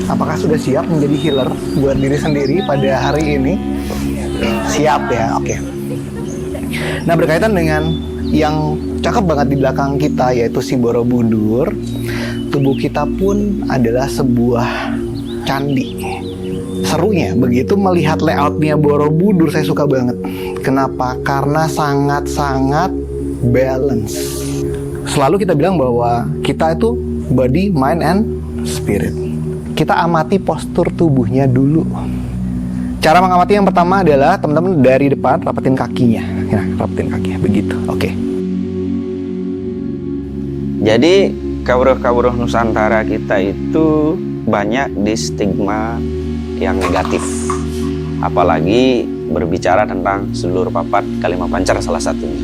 Apakah sudah siap menjadi healer buat diri sendiri pada hari ini? Siap ya, oke. Nah, berkaitan dengan yang cakep banget di belakang kita, yaitu si Borobudur, tubuh kita pun adalah sebuah candi. Serunya begitu melihat layoutnya Borobudur, saya suka banget. Kenapa? Karena sangat-sangat balance. Selalu kita bilang bahwa kita itu body, mind, and spirit. Kita amati postur tubuhnya dulu. Cara mengamati yang pertama adalah teman-teman dari depan rapetin kakinya. Ya, rapetin kakinya begitu. Oke. Jadi kawruh-kawruh Nusantara kita itu banyak di stigma yang negatif. Apalagi berbicara tentang sedulur papat Kalima Pancar salah satunya.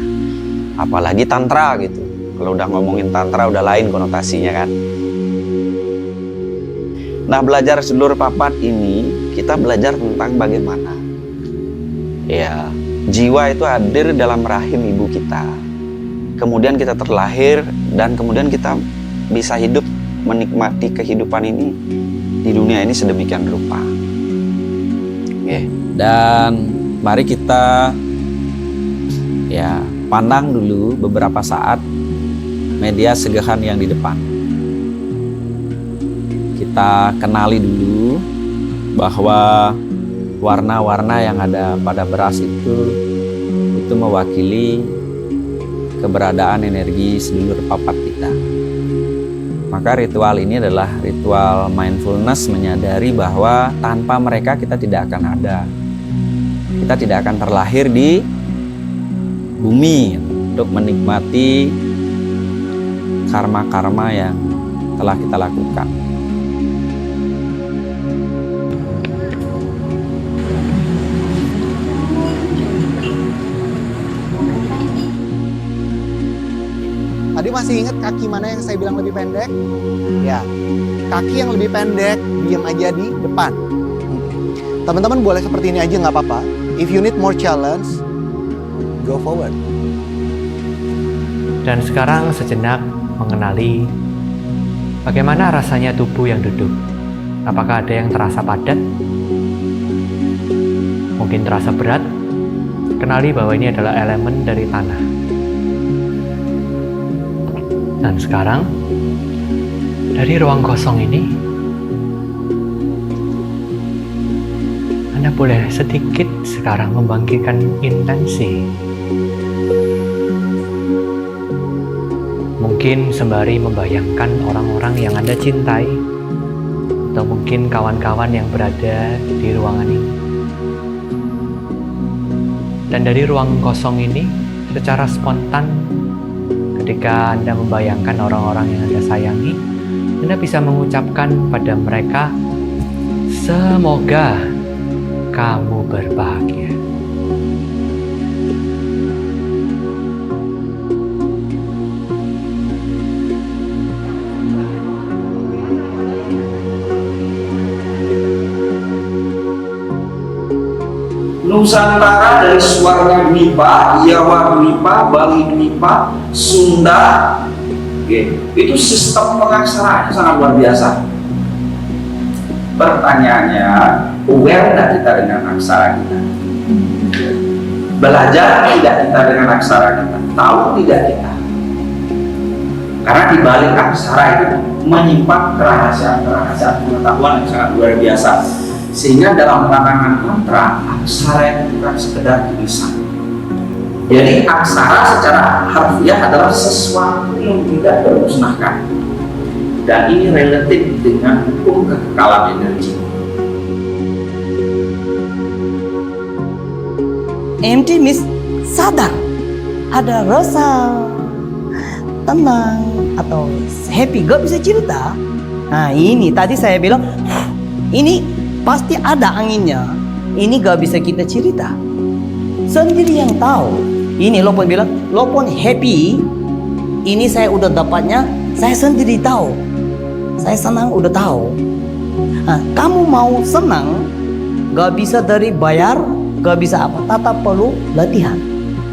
Apalagi tantra gitu. Kalau udah ngomongin tantra udah lain konotasinya kan. Nah, belajar sedulur papat ini kita belajar tentang bagaimana ya jiwa itu hadir dalam rahim ibu kita. Kemudian kita terlahir dan kemudian kita bisa hidup menikmati kehidupan ini di dunia ini sedemikian rupa. Oke. Dan mari kita ya pandang dulu beberapa saat media segahan yang di depan. Kita kenali dulu bahwa warna-warna yang ada pada beras itu mewakili keberadaan energi sedulur papat kita. Maka ritual ini adalah ritual mindfulness, menyadari bahwa tanpa mereka kita tidak akan ada. Kita tidak akan terlahir di bumi untuk menikmati karma-karma yang telah kita lakukan. Tadi masih ingat kaki mana yang saya bilang lebih pendek? Ya, kaki yang lebih pendek, diam aja di depan. Teman-teman boleh seperti ini aja nggak apa-apa. If you need more challenge, go forward. Dan sekarang sejenak mengenali bagaimana rasanya tubuh yang duduk. Apakah ada yang terasa padat? Mungkin terasa berat? Kenali bahwa ini adalah elemen dari tanah. Dan sekarang, dari ruang kosong ini, Anda boleh sedikit sekarang membangkitkan intensi. Mungkin sembari membayangkan orang-orang yang Anda cintai, atau mungkin kawan-kawan yang berada di ruangan ini. Dan dari ruang kosong ini, secara spontan, ketika Anda membayangkan orang-orang yang Anda sayangi, Anda bisa mengucapkan pada mereka, semoga kamu berbahagia. Nusantara dari Swarga Dwipa, Jawa Dwipa, Bali Dwipa, Sunda, itu sistem pengaksaraan sangat luar biasa. Pertanyaannya, aware tidak kita dengan aksara kita? Belajar tidak kita dengan aksara kita? Tahu tidak kita? Karena di balik aksara itu menyimpan kerahasiaan pengetahuan yang sangat luar biasa. Sehingga dalam pandangan mantra, aksara itu bukan sekedar tulisan. Jadi aksara secara harfiah adalah sesuatu yang tidak termusnahkan. Dan ini relatif dengan hukum kekekalan energi. Empty means sadar, ada rasa tenang atau happy, gak bisa cerita. Nah ini tadi saya bilang, ini pasti ada anginnya. Ini gak bisa kita cerita. Sendiri yang tahu. Ini lo pun bilang, lo pun happy. Ini saya udah dapatnya, saya sendiri tahu. Saya senang udah tahu. Nah, kamu mau senang, gak bisa dari bayar, gak bisa apa. Tetap perlu latihan.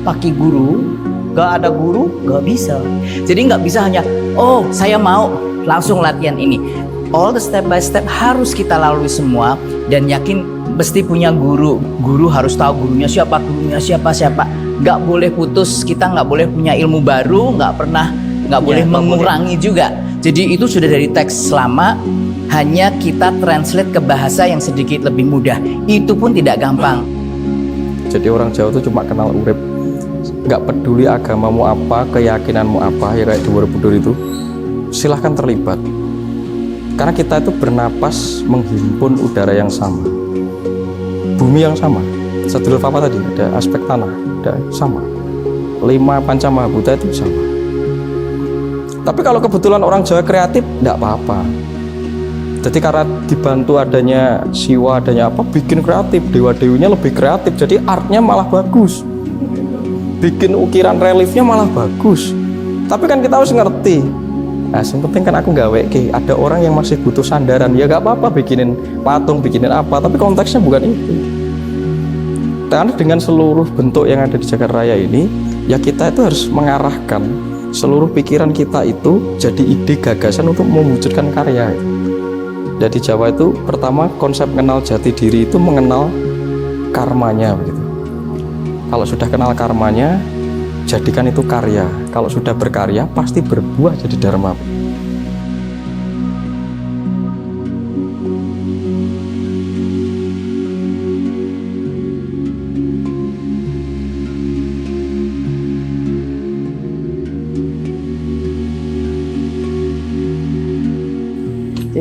Pakai guru, gak ada guru, gak bisa. Jadi gak bisa hanya, oh saya mau langsung latihan ini. all the step by step harus kita lalui semua, dan yakin mesti punya guru. Guru harus tahu gurunya siapa, siapa. Nggak boleh putus, kita nggak boleh punya ilmu baru, nggak boleh mengurangi juga. Jadi itu sudah dari teks lama, hanya kita translate ke bahasa yang sedikit lebih mudah. Itu pun tidak gampang. Jadi orang Jawa itu cuma kenal urip, nggak peduli agamamu apa, keyakinanmu apa, ya kayak di Borobudur itu, silahkan terlibat. Karena kita itu bernapas menghimpun udara yang sama, bumi yang sama. Sadrul Papa tadi ada aspek tanah, ada sama. 5 Pancamahabhuta itu sama. Tapi kalau kebetulan orang Jawa kreatif, enggak apa-apa. Jadi karena dibantu adanya siwa, adanya apa, bikin kreatif, dewa-dewinya lebih kreatif, jadi artnya malah bagus. Bikin ukiran reliefnya malah bagus. Tapi kan kita harus ngerti. Nah, yang penting kan aku gawe, ada orang yang masih butuh sandaran, ya gak apa-apa bikinin patung, bikinin apa, tapi konteksnya bukan itu. Karena dengan seluruh bentuk yang ada di Jagat Raya ini, ya kita itu harus mengarahkan seluruh pikiran kita itu jadi ide gagasan untuk mewujudkan karya. Jadi Jawa itu pertama konsep kenal jati diri itu mengenal karmanya begitu. Kalau sudah kenal karmanya, jadikan itu karya. Kalau sudah berkarya, pasti berbuah jadi dharma.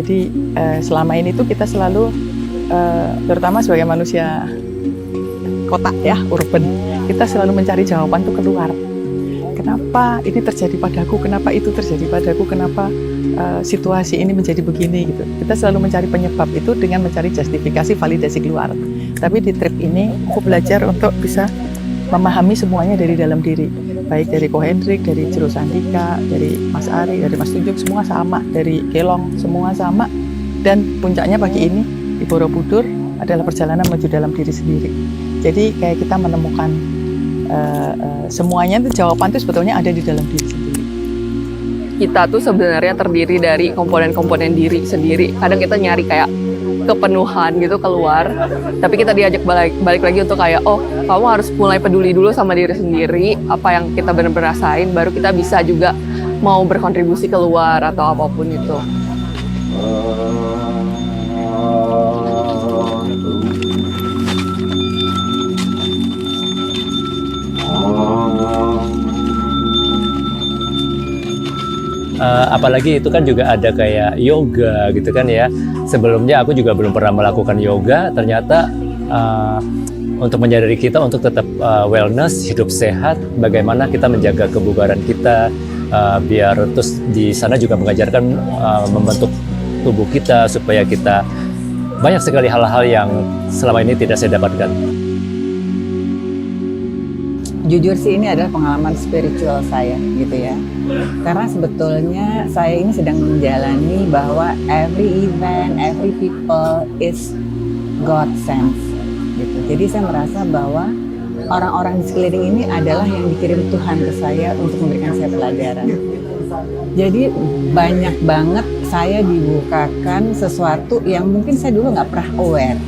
Jadi selama ini tuh kita selalu, terutama sebagai manusia kota ya, urban, kita selalu mencari jawaban tuh keluar. Kenapa ini terjadi padaku? Kenapa itu terjadi padaku? Kenapa situasi ini menjadi begini gitu? Kita selalu mencari penyebab itu dengan mencari justifikasi, validasi keluar. Tapi di trip ini aku belajar untuk bisa memahami semuanya dari dalam diri. Baik dari Ko Hendrik, dari Jero Sandika, dari Mas Ari, dari Mas Tunjuk, semua sama. Dari Kelong, semua sama. Dan puncaknya pagi ini di Borobudur adalah perjalanan menuju dalam diri sendiri. Jadi kayak kita menemukan semuanya itu, jawaban itu sebetulnya ada di dalam diri sendiri. Kita tuh sebenarnya terdiri dari komponen-komponen diri sendiri. Kadang kita nyari kayak kepenuhan gitu keluar, tapi kita diajak balik lagi untuk kayak, oh kamu harus mulai peduli dulu sama diri sendiri, apa yang kita benar-benar rasain, baru kita bisa juga mau berkontribusi keluar atau apapun itu. Apalagi itu kan juga ada kayak yoga gitu kan ya. Sebelumnya aku juga belum pernah melakukan yoga. Ternyata untuk menyadari kita untuk tetap wellness, hidup sehat, bagaimana kita menjaga kebugaran kita, biar terus di sana juga mengajarkan membentuk tubuh kita supaya kita banyak sekali hal-hal yang selama ini tidak saya dapatkan. Jujur sih ini adalah pengalaman spiritual saya gitu ya. Karena sebetulnya saya ini sedang menjalani bahwa every event, every people is God sent gitu. Jadi saya merasa bahwa orang-orang di sekeliling ini adalah yang dikirim Tuhan ke saya untuk memberikan saya pelajaran. Jadi banyak banget saya dibukakan sesuatu yang mungkin saya dulu nggak pernah aware.